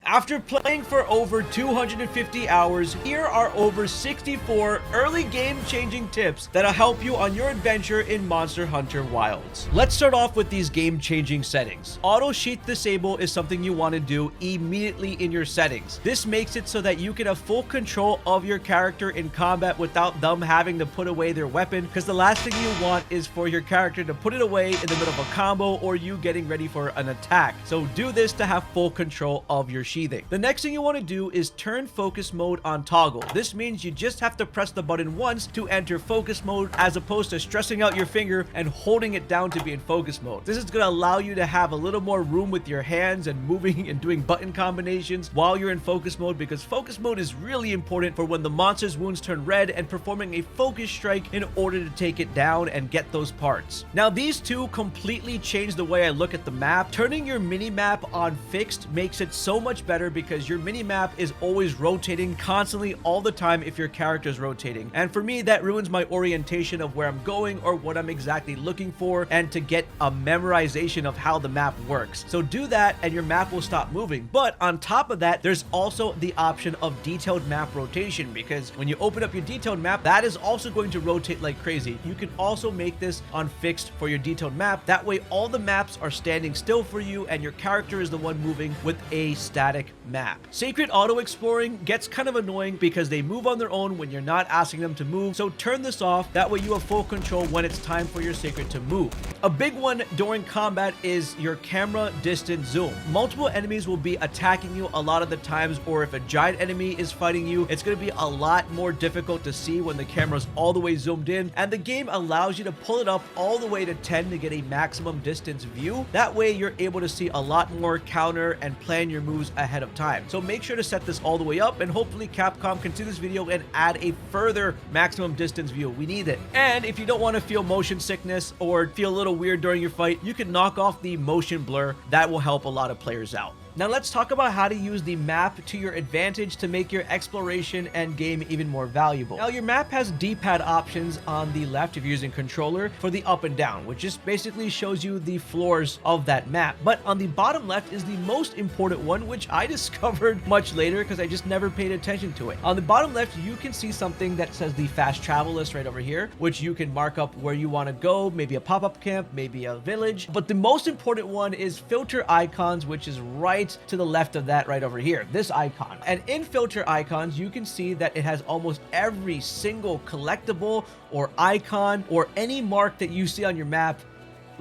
After playing for over 250 hours, here are over 64 early game-changing tips that'll help you on your adventure in Monster Hunter Wilds. Let's start off with these game-changing settings. AutoSheathe Disable is something you want to do immediately in your settings. This makes it so that you can have full control of your character in combat without them having to put away their weapon, because the last thing you want is for your character to put it away in the middle of a combo or you getting ready for an attack. So do this to have full control of your sheathing. The next thing you want to do is turn focus mode on toggle. This means you just have to press the button once to enter focus mode, as opposed to stressing out your finger and holding it down to be in focus mode. This is going to allow you to have a little more room with your hands and moving and doing button combinations while you're in focus mode, because focus mode is really important for when the monster's wounds turn red and performing a focus strike in order to take it down and get those parts. Now, these two completely change the way I look at the map. Turning your mini-map on fixed makes it so much better, because your mini-map is always rotating constantly all the time if your character is rotating. And for me, that ruins my orientation of where I'm going or what I'm exactly looking for, and to get a memorization of how the map works. So do that and your map will stop moving. But on top of that, there's also the option of detailed map rotation, because when you open up your detailed map, that is also going to rotate like crazy. You can also make this on fixed for your detailed map. That way all the maps are standing still for you and your character is the one moving with a static map. Seikret auto exploring gets kind of annoying because they move on their own when you're not asking them to move, so turn this off. That way you have full control when it's time for your Seikret to move. A big one during combat is your camera distance zoom. Multiple enemies will be attacking you a lot of the times, or if a giant enemy is fighting you, it's going to be a lot more difficult to see when the camera's all the way zoomed in, and the game allows you to pull it up all the way to 10 to get a maximum distance view. That way you're able to see a lot more counter and plan your moves ahead of time. So make sure to set this all the way up, and hopefully Capcom can see this video and add a further maximum distance view. We need it. And if you don't want to feel motion sickness or feel a little weird during your fight, you can knock off the motion blur. That will help a lot of players out. Now let's talk about how to use the map to your advantage to make your exploration and game even more valuable. Now your map has D-pad options on the left if you're using controller for the up and down, which just basically shows you the floors of that map. But on the bottom left is the most important one, which I discovered much later because I just never paid attention to it. On the bottom left, you can see something that says the fast travel list right over here, which you can mark up where you want to go, maybe a pop-up camp, maybe a village. But the most important one is filter icons, which is right to the left of that right over here, this icon. And in filter icons, you can see that it has almost every single collectible or icon or any mark that you see on your map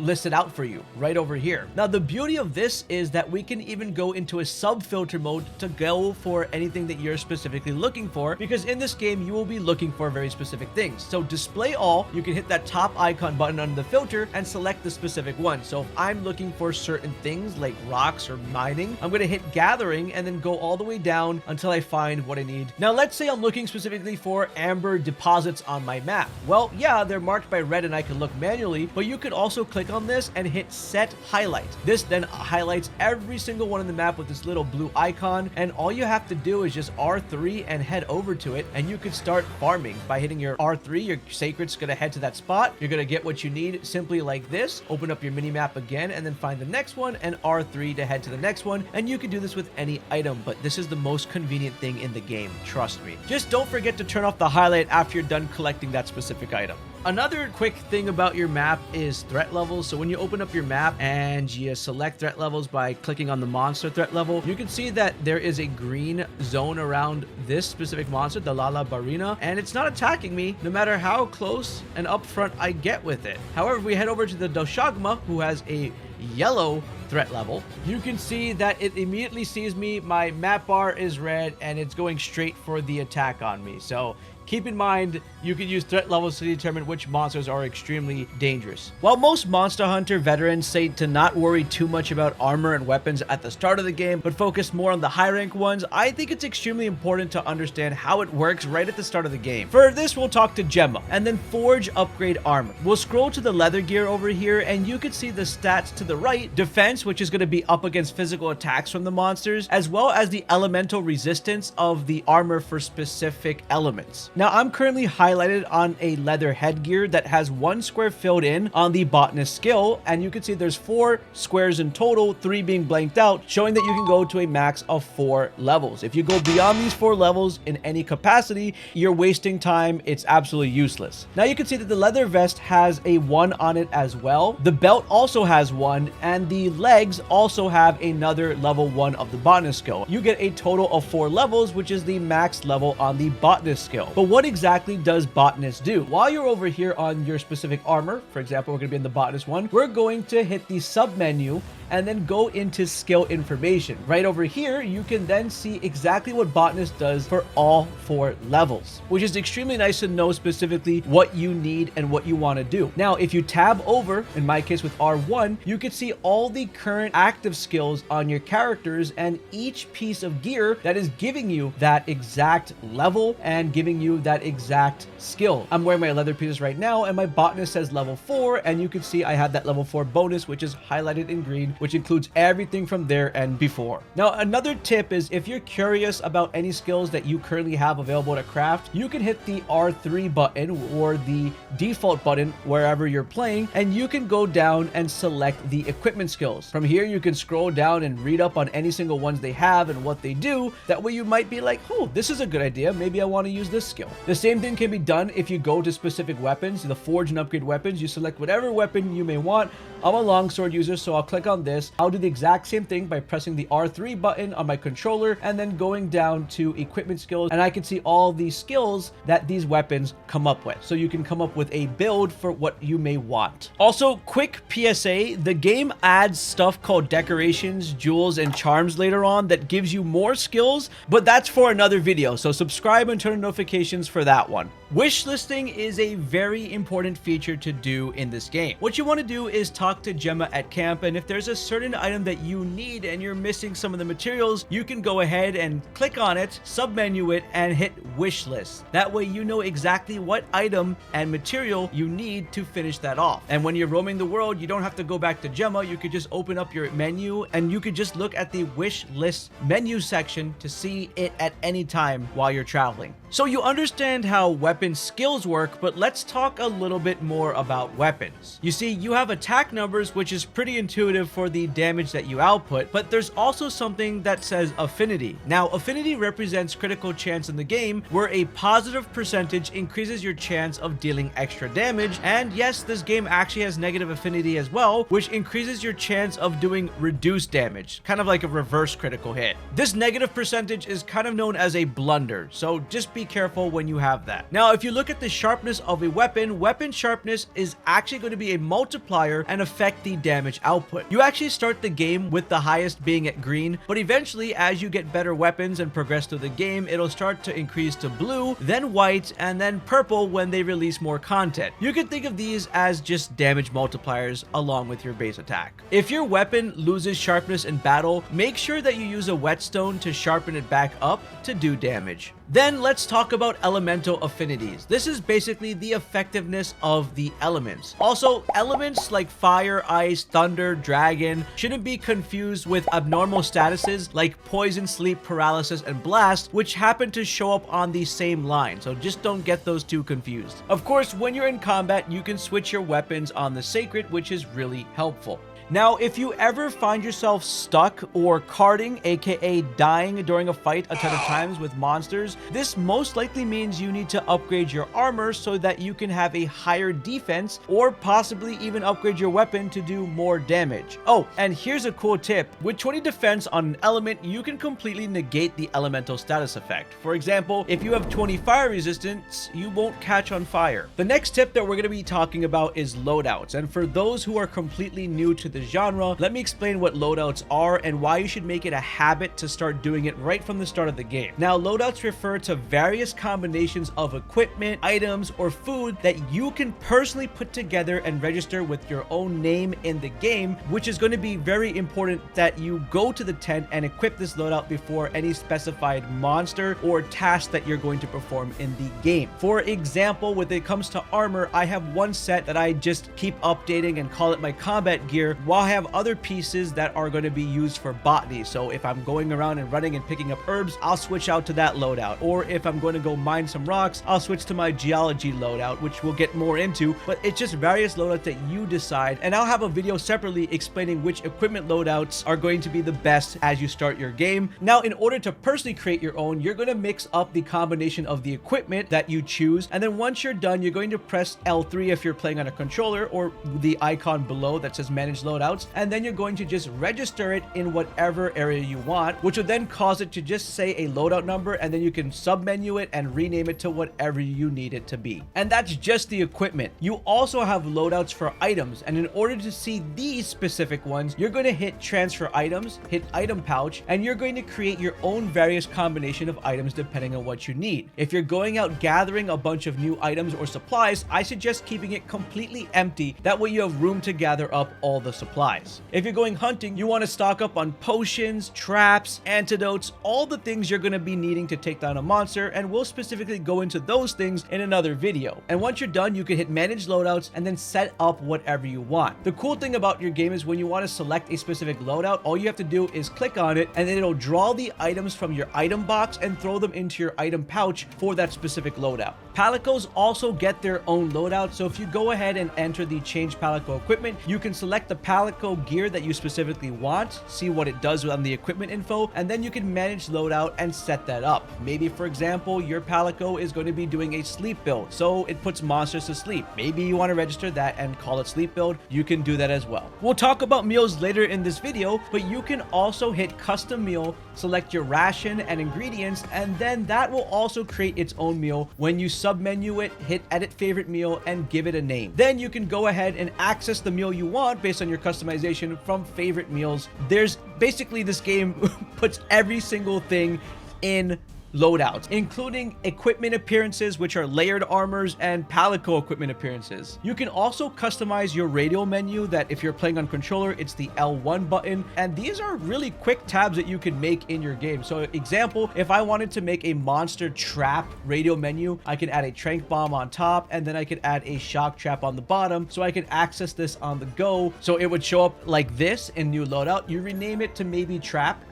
listed out for you right over here. Now the beauty of this is that we can even go into a sub filter mode to go for anything that you're specifically looking for, because in this game you will be looking for very specific things. So display all, you can hit that top icon button under the filter and select the specific one. So if I'm looking for certain things like rocks or mining, I'm going to hit gathering and then go all the way down until I find what I need. Now let's say I'm looking specifically for amber deposits on my map. Well, yeah, they're marked by red and I can look manually, but you could also click on this and hit set highlight. This then highlights every single one in the map with this little blue icon, and all you have to do is just R3 and head over to it, and you could start farming by hitting your R3. Your Seikret's gonna head to that spot. You're gonna get what you need simply like this. Open up your mini map again and then find the next one and R3 to head to the next one, and you can do this with any item, but this is the most convenient thing in the game, trust me. Just don't forget to turn off the highlight after you're done collecting that specific item. Another quick thing about your map is threat levels. So when you open up your map and you select threat levels by clicking on the monster threat level, you can see that there is a green zone around this specific monster, the Lala Barina, and it's not attacking me no matter how close and up front I get with it. However, if we head over to the Doshagma, who has a yellow threat level, you can see that it immediately sees me, my map bar is red, and it's going straight for the attack on me. So keep in mind, you can use threat levels to determine which monsters are extremely dangerous. While most Monster Hunter veterans say to not worry too much about armor and weapons at the start of the game, but focus more on the high rank ones, I think it's extremely important to understand how it works right at the start of the game. For this, we'll talk to Gemma, and then Forge upgrade armor. We'll scroll to the leather gear over here, and you can see the stats to the right. Defense, which is going to be up against physical attacks from the monsters, as well as the elemental resistance of the armor for specific elements. Now I'm currently highlighted on a leather headgear that has 1 square filled in on the botanist skill, and you can see there's 4 squares in total, 3 being blanked out, showing that you can go to a max of 4 levels. If you go beyond these 4 levels in any capacity, you're wasting time. It's absolutely useless. Now you can see that the leather vest has a 1 on it as well. The belt also has 1, and the legs also have another level 1 of the botanist skill. You get a total of 4 levels, which is the max level on the botanist skill. But what exactly does botanist do? While you're over here on your specific armor, for example, we're going to be in the botanist one, we're going to hit the sub menu and then go into skill information. Right over here, you can then see exactly what botanist does for all 4 levels, which is extremely nice to know specifically what you need and what you want to do. Now, if you tab over, in my case with R1, you can see all the current active skills on your characters and each piece of gear that is giving you that exact level and giving you that exact skill. I'm wearing my leather pieces right now, and my botanist says level 4, and you can see I have that level 4 bonus, which is highlighted in green, which includes everything from there and before. Now, another tip is if you're curious about any skills that you currently have available to craft, you can hit the R3 button or the default button wherever you're playing, and you can go down and select the equipment skills. From here, you can scroll down and read up on any single ones they have and what they do. That way you might be like, oh, this is a good idea. Maybe I want to use this skill. The same thing can be done if you go to specific weapons, the forge and upgrade weapons. You select whatever weapon you may want. I'm a longsword user, so I'll click on this. I'll do the exact same thing by pressing the R3 button on my controller and then going down to equipment skills, and I can see all the skills that these weapons come up with. So you can come up with a build for what you may want. Also, quick PSA, the game adds stuff called decorations, jewels, and charms later on that gives you more skills, but that's for another video. So subscribe and turn on notifications for that one. Wishlisting is a very important feature to do in this game. What you want to do is talk to Gemma at camp, and if there's a certain item that you need and you're missing some of the materials, you can go ahead and click on it, submenu it, and hit wish list. That way you know exactly what item and material you need to finish that off. And when you're roaming the world, you don't have to go back to Gemma. You could just open up your menu and you could just look at the wish list menu section to see it at any time while you're traveling. So you understand how weapon skills work, but let's talk a little bit more about weapons. You see, you have attack numbers, which is pretty intuitive for the damage that you output, but there's also something that says affinity. Now, affinity represents critical chance in the game, where a positive percentage increases your chance of dealing extra damage. And yes, this game actually has negative affinity as well, which increases your chance of doing reduced damage, kind of like a reverse critical hit. This negative percentage is kind of known as a blunder, so just be careful when you have that. Now, if you look at the sharpness of a weapon sharpness is actually going to be a multiplier and affect the damage output. You actually start the game with the highest being at green, but eventually as you get better weapons and progress through the game, it'll start to increase to blue, then white, and then purple when they release more content. You can think of these as just damage multipliers along with your base attack. If your weapon loses sharpness in battle, make sure that you use a whetstone to sharpen it back up to do damage. Then let's talk about elemental affinities. This is basically the effectiveness of the elements. Also, elements like fire, ice, thunder, dragon shouldn't be confused with abnormal statuses like poison, sleep, paralysis, and blast, which happen to show up on the same line. So just don't get those two confused. Of course, when you're in combat, you can switch your weapons on the Seikret, which is really helpful. Now, if you ever find yourself stuck or carding, aka dying during a fight a ton of times with monsters, this most likely means you need to upgrade your armor so that you can have a higher defense, or possibly even upgrade your weapon to do more damage. Oh, and here's a cool tip. With 20 defense on an element, you can completely negate the elemental status effect. For example, if you have 20 fire resistance, you won't catch on fire. The next tip that we're going to be talking about is loadouts, and for those who are completely new to the genre, let me explain what loadouts are and why you should make it a habit to start doing it right from the start of the game. Now, loadouts refer to various combinations of equipment, items, or food that you can personally put together and register with your own name in the game, which is going to be very important that you go to the tent and equip this loadout before any specified monster or task that you're going to perform in the game. For example, when it comes to armor, I have one set that I just keep updating and call it my combat gear, while I have other pieces that are going to be used for botany. So if I'm going around and running and picking up herbs, I'll switch out to that loadout. Or if I'm going to go mine some rocks, I'll switch to my geology loadout, which we'll get more into, but it's just various loadouts that you decide. And I'll have a video separately explaining which equipment loadouts are going to be the best as you start your game. Now, in order to personally create your own, you're going to mix up the combination of the equipment that you choose. And then once you're done, you're going to press L3 if you're playing on a controller, or the icon below that says manage loadouts. And then you're going to just register it in whatever area you want, which will then cause it to just say a loadout number, and then you can submenu it and rename it to whatever you need it to be. And that's just the equipment. You also have loadouts for items, and in order to see these specific ones, you're going to hit transfer items, hit item pouch, and you're going to create your own various combination of items depending on what you need. If you're going out gathering a bunch of new items or supplies, I suggest keeping it completely empty. That way you have room to gather up all the supplies. If you're going hunting, you want to stock up on potions, traps, antidotes, all the things you're going to be needing to take down a monster, and we'll specifically go into those things in another video. And once you're done, you can hit manage loadouts and then set up whatever you want. The cool thing about your game is when you want to select a specific loadout, all you have to do is click on it, and then it'll draw the items from your item box and throw them into your item pouch for that specific loadout. Palicos also get their own loadout, so if you go ahead and enter the change Palico equipment, you can select the Palico gear that you specifically want, see what it does on the equipment info, and then you can manage loadout and set that up. Maybe, for example, your Palico is going to be doing a sleep build, so it puts monsters to sleep. Maybe you want to register that and call it sleep build. You can do that as well. We'll talk about meals later in this video, but you can also hit custom meal, select your ration and ingredients, and then that will also create its own meal. When you submenu it, hit edit favorite meal and give it a name. Then you can go ahead and access the meal you want based on your customization from favorite meals. There's basically, this game puts every single thing in loadouts, including equipment appearances, which are layered armors, and Palico equipment appearances. You can also customize your radial menu, that if you're playing on controller, it's the L1 button, and these are really quick tabs that you can make in your game. So example, if I wanted to make a monster trap radial menu, I can add a trank bomb on top, and then I could add a shock trap on the bottom, so I can access this on the go. So it would show up like this in new loadout. You rename it to maybe trap,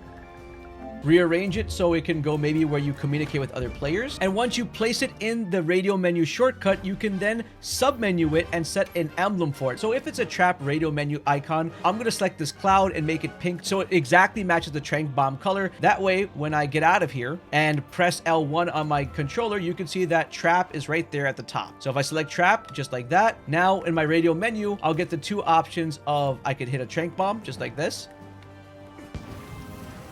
rearrange it so it can go maybe where you communicate with other players, and once you place it in the radial menu shortcut, you can then submenu it and set an emblem for it. So if it's a trap radial menu icon, I'm going to select this cloud and make it pink so it exactly matches the trank bomb color. That way, when I get out of here and press L1 on my controller, you can see that trap is right there at the top. So if I select trap, just like that, now in my radial menu, I'll get the two options of I could hit a trank bomb just like this,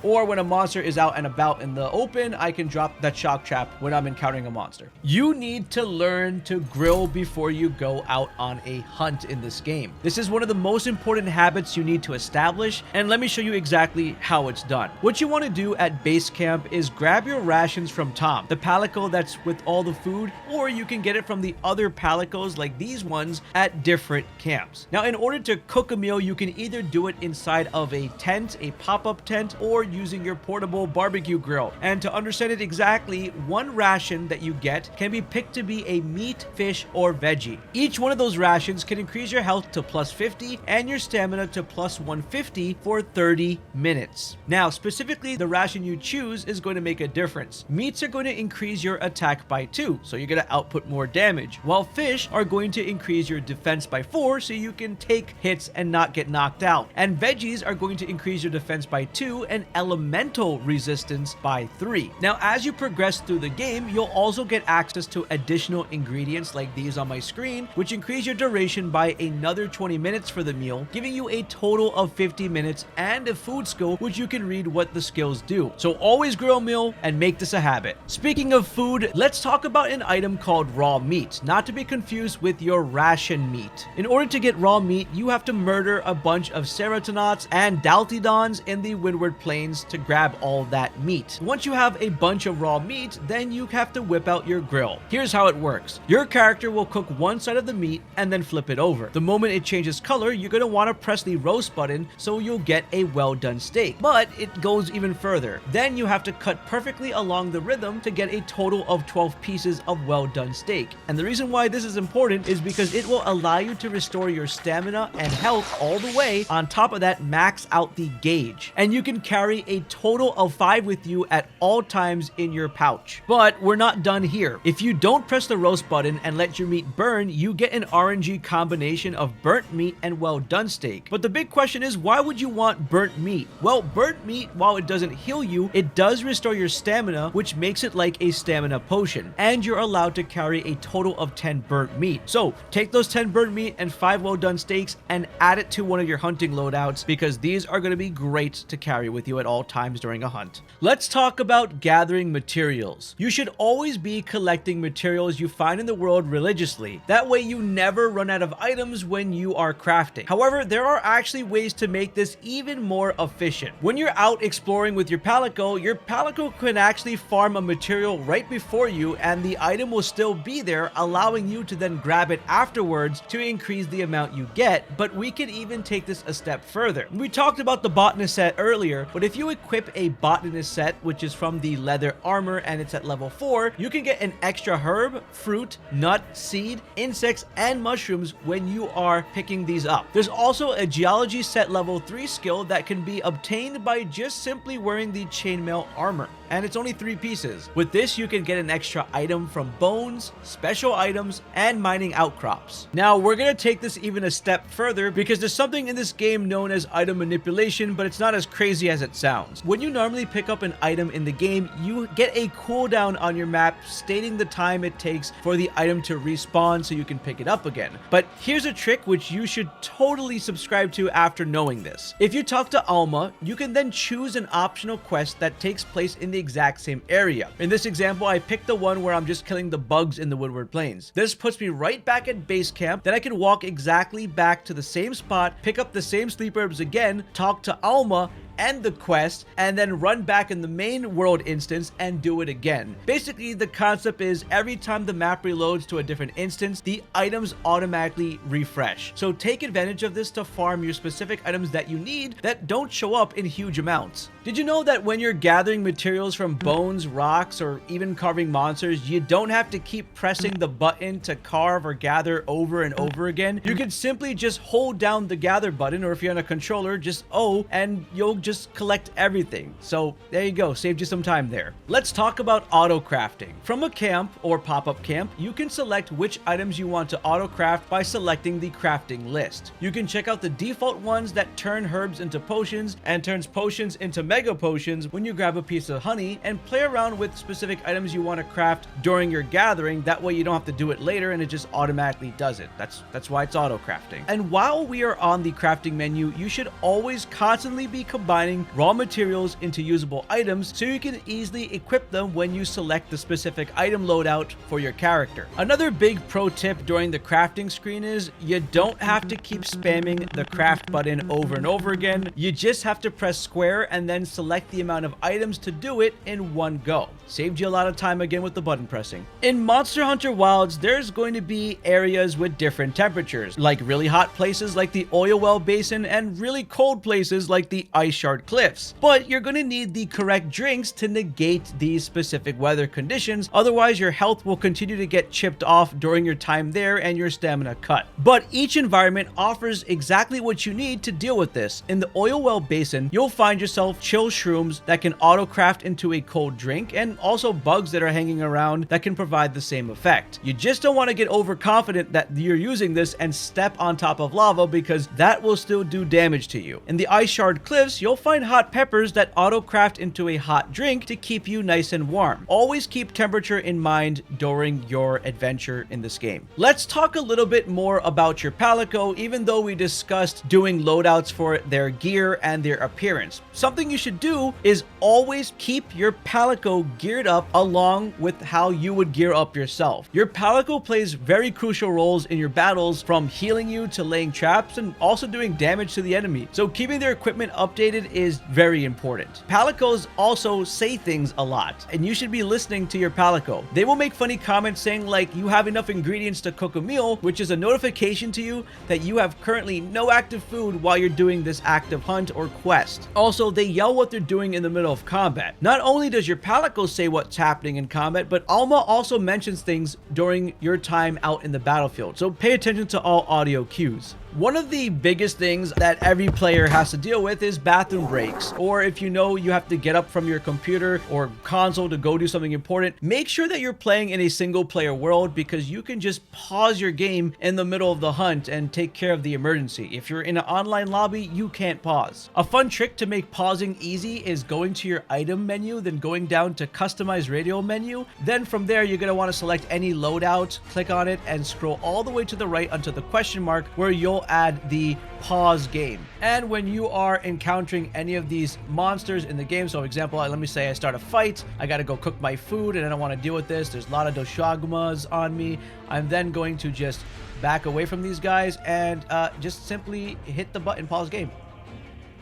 or when a monster is out and about in the open, I can drop that shock trap when I'm encountering a monster. You need to learn to grill before you go out on a hunt in this game. This is one of the most important habits you need to establish, and let me show you exactly how it's done. What you want to do at base camp is grab your rations from Tom, the Palico that's with all the food, or you can get it from the other Palicos like these ones at different camps. Now, in order to cook a meal, you can either do it inside of a tent, a pop-up tent, or using your portable barbecue grill. And to understand it exactly, one ration that you get can be picked to be a meat, fish, or veggie. Each one of those rations can increase your health to plus 50 and your stamina to plus 150 for 30 minutes. Now, specifically, the ration you choose is going to make a difference. Meats are going to increase your attack by 2, so you're going to output more damage, while fish are going to increase your defense by 4, so you can take hits and not get knocked out. And veggies are going to increase your defense by 2 and elemental resistance by 3. Now, as you progress through the game, you'll also get access to additional ingredients like these on my screen, which increase your duration by another 20 minutes for the meal, giving you a total of 50 minutes, and a food skill, which you can read what the skills do. So always grill a meal and make this a habit. Speaking of food, let's talk about an item called raw meat, not to be confused with your ration meat. In order to get raw meat, you have to murder a bunch of Serotonauts and Daltidons in the Windward Plains plains to grab all that meat. Once you have a bunch of raw meat, then you have to whip out your grill. Here's how it works. Your character will cook one side of the meat and then flip it over. The moment it changes color, you're going to want to press the roast button so you'll get a well done steak. But it goes even further. Then you have to cut perfectly along the rhythm to get a total of 12 pieces of well done steak. And the reason why this is important is because it will allow you to restore your stamina and health all the way. On top of that, max out the gauge. And you can carry a total of 5 with you at all times in your pouch. But we're not done here. If you don't press the roast button and let your meat burn, you get an RNG combination of burnt meat and well done steak. But the big question is, why would you want burnt meat? Well, burnt meat, while it doesn't heal you, it does restore your stamina, which makes it like a stamina potion. And you're allowed to carry a total of 10 burnt meat. So take those 10 burnt meat and 5 well done steaks and add it to one of your hunting loadouts, because these are going to be great to carry with you at all times during a hunt. Let's talk about gathering materials. You should always be collecting materials you find in the world religiously. That way you never run out of items when you are crafting. However, there are actually ways to make this even more efficient. When you're out exploring with your Palico can actually farm a material right before you, and the item will still be there, allowing you to then grab it afterwards to increase the amount you get. But we can even take this a step further. We talked about the botanist set earlier, but if you equip a botanist set, which is from the leather armor and it's at level 4, you can get an extra herb, fruit, nut, seed, insects, and mushrooms when you are picking these up. There's also a geology set level 3 skill that can be obtained by just simply wearing the chainmail armor, and it's only 3 pieces. With this, you can get an extra item from bones, special items, and mining outcrops. Now, we're going to take this even a step further, because there's something in this game known as item manipulation, but it's not as crazy as it sounds. When you normally pick up an item in the game, you get a cooldown on your map stating the time it takes for the item to respawn so you can pick it up again. But here's a trick which you should totally subscribe to after knowing this. If you talk to Alma, you can then choose an optional quest that takes place in the exact same area. In this example, I picked the one where I'm just killing the bugs in the Woodward Plains. This puts me right back at base camp. Then I can walk exactly back to the same spot, pick up the same sleep herbs again, talk to Alma, end the quest, and then run back in the main world instance and do it again. Basically, the concept is every time the map reloads to a different instance, the items automatically refresh. So take advantage of this to farm your specific items that you need that don't show up in huge amounts. Did you know that when you're gathering materials from bones, rocks, or even carving monsters, you don't have to keep pressing the button to carve or gather over and over again? You can simply just hold down the gather button, or if you're on a controller, just O, and you'll just collect everything. So there you go, saved you some time there. Let's talk about auto crafting. From a camp or pop-up camp, you can select which items you want to auto craft by selecting the crafting list. You can check out the default ones that turn herbs into potions and turns potions into mega potions when you grab a piece of honey, and play around with specific items you want to craft during your gathering. That way you don't have to do it later and it just automatically does it. That's why it's auto crafting. And while we are on the crafting menu, you should always constantly be combining raw materials into usable items so you can easily equip them when you select the specific item loadout for your character. Another big pro tip during the crafting screen is you don't have to keep spamming the craft button over and over again. You just have to press square and then select the amount of items to do it in one go. Saved you a lot of time again with the button pressing. In Monster Hunter Wilds, there's going to be areas with different temperatures, like really hot places like the Oil Well Basin and really cold places like the Ice Shard Cliffs. But you're going to need the correct drinks to negate these specific weather conditions, otherwise your health will continue to get chipped off during your time there and your stamina cut. But each environment offers exactly what you need to deal with this. In the Oil Well Basin, you'll find yourself chill shrooms that can auto craft into a cold drink, and also bugs that are hanging around that can provide the same effect. You just don't want to get overconfident that you're using this and step on top of lava, because that will still do damage to you. In the Ice Shard Cliffs, you'll find hot peppers that auto craft into a hot drink to keep you nice and warm. Always keep temperature in mind during your adventure in this game. Let's talk a little bit more about your Palico, even though we discussed doing loadouts for their gear and their appearance. Something you should do is always keep your Palico geared up along with how you would gear up yourself. Your Palico plays very crucial roles in your battles, from healing you to laying traps and also doing damage to the enemy. So keeping their equipment updated method is very important. Palicos also say things a lot, and you should be listening to your Palico. They will make funny comments saying like you have enough ingredients to cook a meal, which is a notification to you that you have currently no active food while you're doing this active hunt or quest. Also, they yell what they're doing in the middle of combat. Not only does your Palico say what's happening in combat, but Alma also mentions things during your time out in the battlefield, so pay attention to all audio cues. One of the biggest things that every player has to deal with is bathroom breaks, or if you know you have to get up from your computer or console to go do something important, make sure that you're playing in a single player world, because you can just pause your game in the middle of the hunt and take care of the emergency. If you're in an online lobby, you can't pause. A fun trick to make pausing easy is going to your item menu, then going down to customize Radial menu. Then from there, you're going to want to select any loadout, click on it, and scroll all the way to the right until the question mark, where you'll add the pause game. And when you are encountering any of these monsters in the game, so for example, let me say I start a fight, I gotta go cook my food and I don't want to deal with this, there's a lot of doshagumas on me, I'm then going to just back away from these guys and just simply hit the button pause game,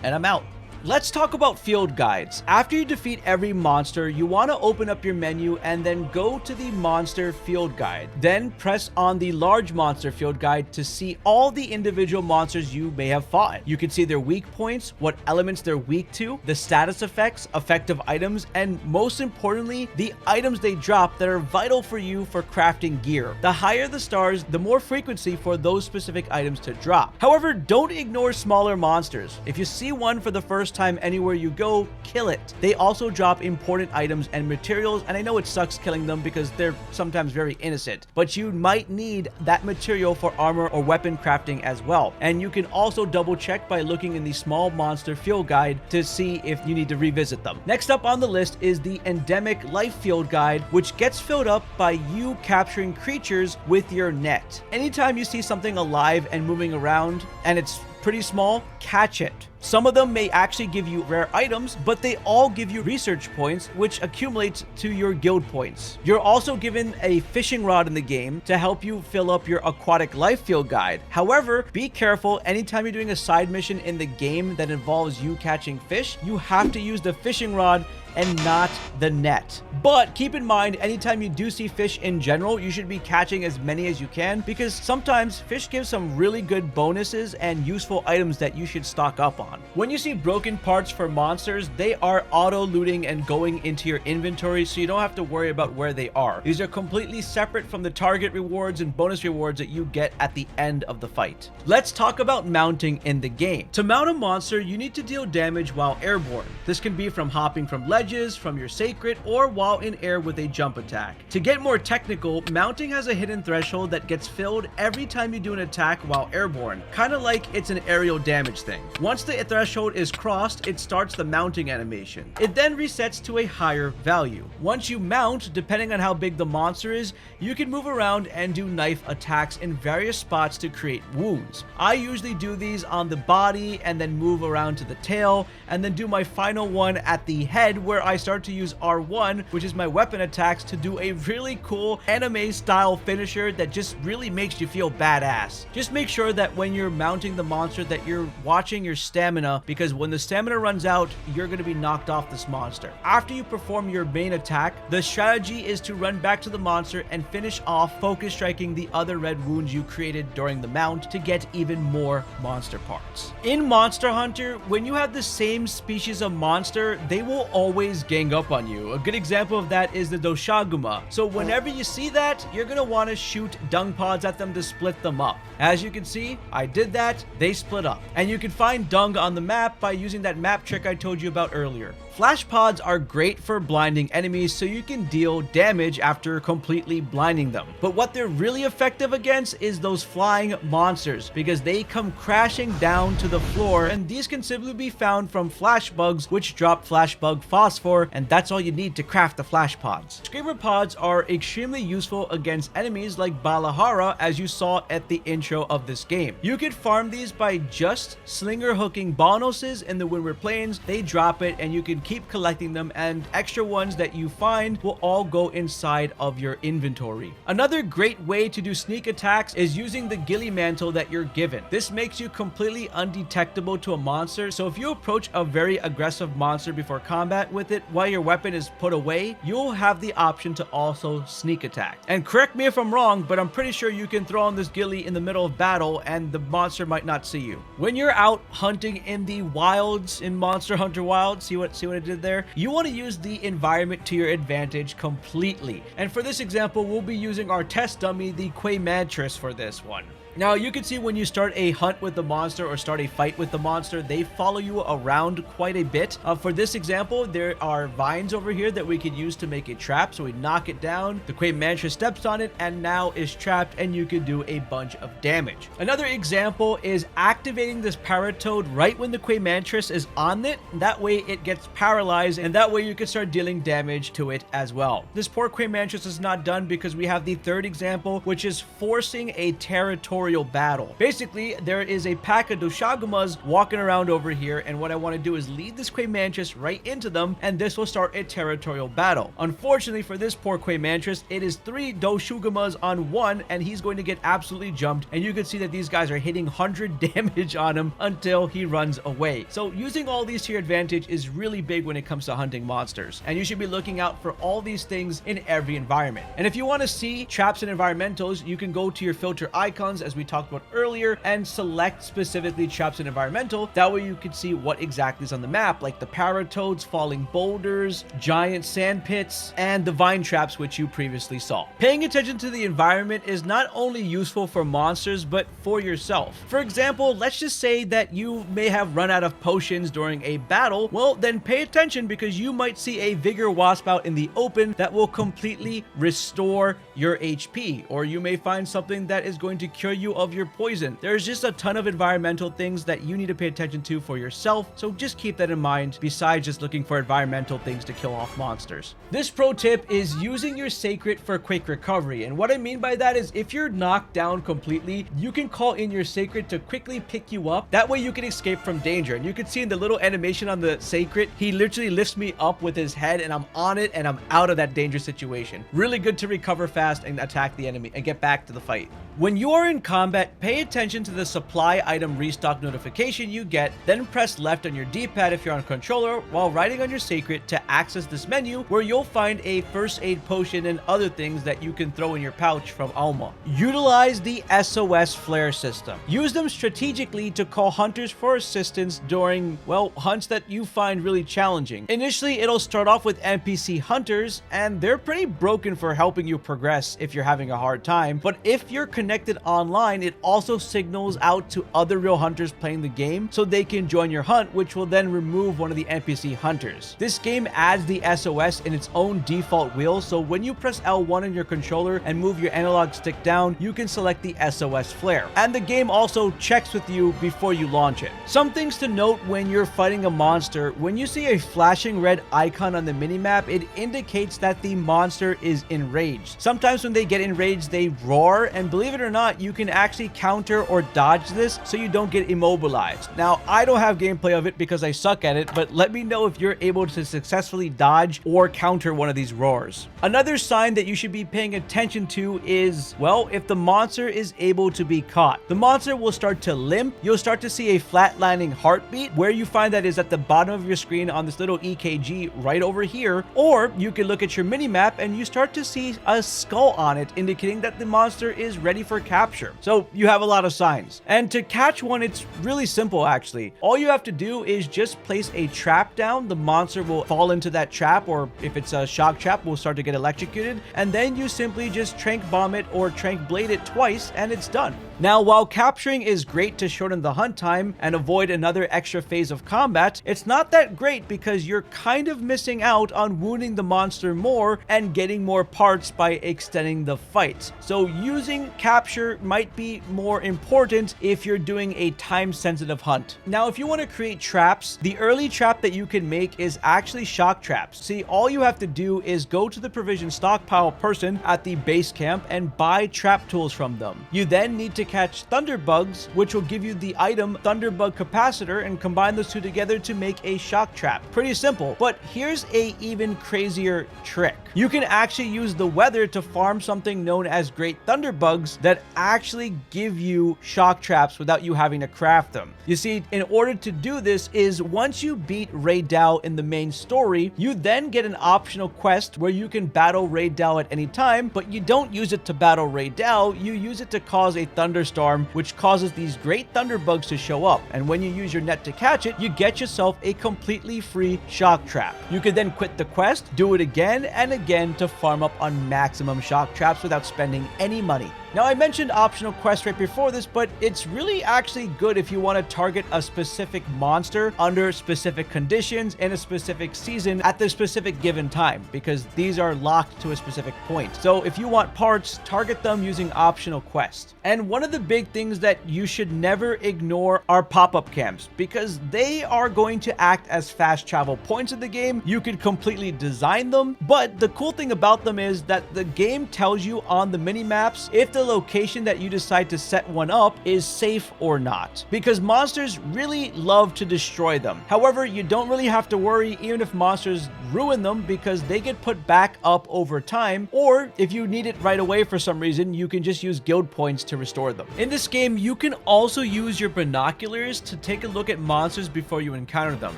and I'm out. Let's talk about field guides. After you defeat every monster, you want to open up your menu and then go to the monster field guide. Then press on the large monster field guide to see all the individual monsters you may have fought. You can see their weak points, what elements they're weak to, the status effects, effective items, and most importantly, the items they drop that are vital for you for crafting gear. The higher the stars, the more frequency for those specific items to drop. However, don't ignore smaller monsters. If you see one for the first time anywhere you go, kill it. They also drop important items and materials, and I know it sucks killing them because they're sometimes very innocent, but you might need that material for armor or weapon crafting as well. And you can also double check by looking in the small monster field guide to see if you need to revisit them. Next up on the list is the Endemic life field guide, which gets filled up by you capturing creatures with your net. Anytime you see something alive and moving around and it's pretty small, catch it. Some of them may actually give you rare items, but they all give you research points, which accumulates to your guild points. You're also given a fishing rod in the game to help you fill up your aquatic life field guide. However, be careful, anytime you're doing a side mission in the game that involves you catching fish, you have to use the fishing rod and not the net. But keep in mind, anytime you do see fish in general, you should be catching as many as you can, because sometimes fish give some really good bonuses and useful items that you should stock up on. When you see broken parts for monsters, they are auto looting and going into your inventory, so you don't have to worry about where they are. These are completely separate from the target rewards and bonus rewards that you get at the end of the fight. Let's talk about mounting in the game. To mount a monster, you need to deal damage while airborne. This can be from hopping from ledges, from your Seikret, or while in air with a jump attack. To get more technical, mounting has a hidden threshold that gets filled every time you do an attack while airborne, kind of like it's an aerial damage thing. Once the threshold is crossed, it starts the mounting animation. It then resets to a higher value. Once you mount, depending on how big the monster is, you can move around and do knife attacks in various spots to create wounds. I usually do these on the body and then move around to the tail, and then do my final one at the head, where I start to use R1, which is my weapon attacks, to do a really cool anime style finisher that just really makes you feel badass. Just make sure that when you're mounting the monster that you're watching your stamina, because when the stamina runs out, you're going to be knocked off this monster. After you perform your main attack, the strategy is to run back to the monster and finish off focus striking the other red wounds you created during the mount to get even more monster parts. In Monster Hunter, when you have the same species of monster, they will always gang up on you. A good example of that is the Doshaguma. So whenever you see that, you're going to want to shoot Dung Pods at them to split them up. As you can see, I did that, they split up. And you can find Dung on the map by using that map trick I told you about earlier. Flash pods are great for blinding enemies, so you can deal damage after completely blinding them. But what they're really effective against is those flying monsters, because they come crashing down to the floor, and these can simply be found from flash bugs, which drop flash bug phosphor, and that's all you need to craft the flash pods. Screamer pods are extremely useful against enemies like Balahara, as you saw at the intro of this game. You could farm these by just slinger hooking bonuses in the Windward Plains. They drop it, and you can keep collecting them, and extra ones that you find will all go inside of your inventory. Another great way to do sneak attacks is using the Ghillie mantle that you're given. This makes you completely undetectable to a monster, so if you approach a very aggressive monster before combat with it while your weapon is put away, you'll have the option to also sneak attack. And correct me if I'm wrong, but I'm pretty sure you can throw on this Ghillie in the middle of battle and the monster might not see you. When you're out hunting in the wilds, in Monster Hunter Wilds, see what I did there? You want to use the environment to your advantage completely. And for this example, we'll be using our test dummy, the Quay Mantis, for this one. Now, you can see when you start a hunt with the monster or start a fight with the monster, they follow you around quite a bit. For this example, there are vines over here that we could use to make a trap. So we knock it down, the Quay Mantis steps on it, and now is trapped, and you can do a bunch of damage. Another example is activating this Paratoad right when the Quay Mantis is on it. That way it gets paralyzed, and that way you can start dealing damage to it as well. This poor Quay Mantis is not done because we have the third example, which is forcing a territorial battle. Basically, there is a pack of Doshagumas walking around over here, and what I want to do is lead this Quay Mantis right into them, and this will start a territorial battle. Unfortunately for this poor Quay Mantis, it is 3 Doshagumas on 1, and he's going to get absolutely jumped, and you can see that these guys are hitting 100 damage on him until he runs away. So using all these to your advantage is really big when it comes to hunting monsters, and you should be looking out for all these things in every environment. And if you want to see traps and environmentals, you can go to your filter icons, as we talked about earlier, and select specifically traps and environmental. That way you can see what exactly is on the map, like the Paratoads, falling boulders, giant sand pits, and the vine traps, which you previously saw. Paying attention to the environment is not only useful for monsters, but for yourself. For example, let's just say that you may have run out of potions during a battle. Well, then pay attention, because you might see a Vigor Wasp out in the open that will completely restore your HP, or you may find something that is going to cure you of your poison. There's just a ton of environmental things that you need to pay attention to for yourself, so just keep that in mind besides just looking for environmental things to kill off monsters. This pro tip is using your Seikret for quick recovery, and what I mean by that is if you're knocked down completely, you can call in your Seikret to quickly pick you up. That way you can escape from danger, and you can see in the little animation on the Seikret, he literally lifts me up with his head and I'm on it and I'm out of that dangerous situation. Really good to recover fast and attack the enemy and get back to the fight. When you are in combat, pay attention to the supply item restock notification you get, then press left on your D-pad if you're on a controller while riding on your Seikret to access this menu, where you'll find a first aid potion and other things that you can throw in your pouch from Alma. Utilize the SOS Flare System. Use them strategically to call hunters for assistance during, well, hunts that you find really challenging. Initially, it'll start off with NPC hunters, and they're pretty broken for helping you progress if you're having a hard time, but if you're connected online, it also signals out to other real hunters playing the game so they can join your hunt, which will then remove one of the NPC hunters. This game adds the SOS in its own default wheel, so when you press L1 on your controller and move your analog stick down, you can select the SOS flare. And the game also checks with you before you launch it. Some things to note when you're fighting a monster: when you see a flashing red icon on the minimap, it indicates that the monster is enraged. Sometimes when they get enraged, they roar, and believe it or not, you can actually counter or dodge this so you don't get immobilized. Now, I don't have gameplay of it because I suck at it, but let me know if you're able to successfully dodge or counter one of these roars. Another sign that you should be paying attention to is, well, if the monster is able to be caught. The monster will start to limp. You'll start to see a flatlining heartbeat. Where you find that is at the bottom of your screen on this little EKG right over here, or you can look at your minimap and you start to see a skull on it, indicating that the monster is ready for capture. So you have a lot of signs. And to catch one, it's really simple actually. All you have to do is just place a trap down. The monster will fall into that trap, or if it's a shock trap, will start to get electrocuted, and then you simply just trank bomb it or trank blade it twice and it's done. Now, while capturing is great to shorten the hunt time and avoid another extra phase of combat, it's not that great because you're kind of missing out on wounding the monster more and getting more parts by extending the fight. So using capture might might be more important if you're doing a time-sensitive hunt. Now, if you want to create traps, the early trap that you can make is actually shock traps. See, all you have to do is go to the provision stockpile person at the base camp and buy trap tools from them. You then need to catch thunderbugs, which will give you the item thunderbug capacitor, and combine those two together to make a shock trap. Pretty simple, but here's a even crazier trick. You can actually use the weather to farm something known as great thunderbugs that actually give you shock traps without you having to craft them. You see, in order to do this is once you beat Radial in the main story, you then get an optional quest where you can battle Radial at any time, but you don't use it to battle Radial, you use it to cause a thunderstorm, which causes these great thunderbugs to show up. And when you use your net to catch it, you get yourself a completely free shock trap. You can then quit the quest, do it again and again to farm up on maximum shock traps without spending any money. Now, I mentioned optional quests right before this, but it's really actually good if you want to target a specific monster under specific conditions in a specific season at the specific given time, because these are locked to a specific point. So if you want parts, target them using optional quests. And one of the big things that you should never ignore are pop-up camps, because they are going to act as fast travel points in the game. You could completely design them, but the cool thing about them is that the game tells you on the mini-maps if the location that you decide to set one up is safe or not, because monsters really love to destroy them. However, you don't really have to worry even if monsters ruin them, because they get put back up over time, or if you need it right away for some reason, you can just use guild points to restore them. In this game, you can also use your binoculars to take a look at monsters before you encounter them.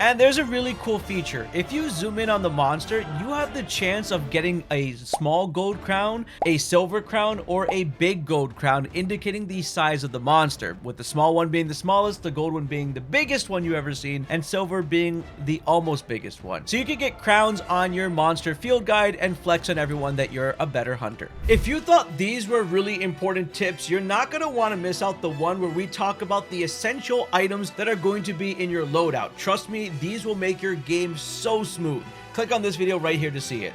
And there's a really cool feature. If you zoom in on the monster, you have the chance of getting a small gold crown, a silver crown, or a big gold crown, indicating the size of the monster, with the small one being the smallest, the gold one being the biggest one you ever seen, and silver being the almost biggest one. So you can get crowns on your monster field guide and flex on everyone that you're a better hunter. If you thought these were really important tips, you're not going to want to miss out the one where we talk about the essential items that are going to be in your loadout. Trust me, these will make your game so smooth. Click on this video right here to see it.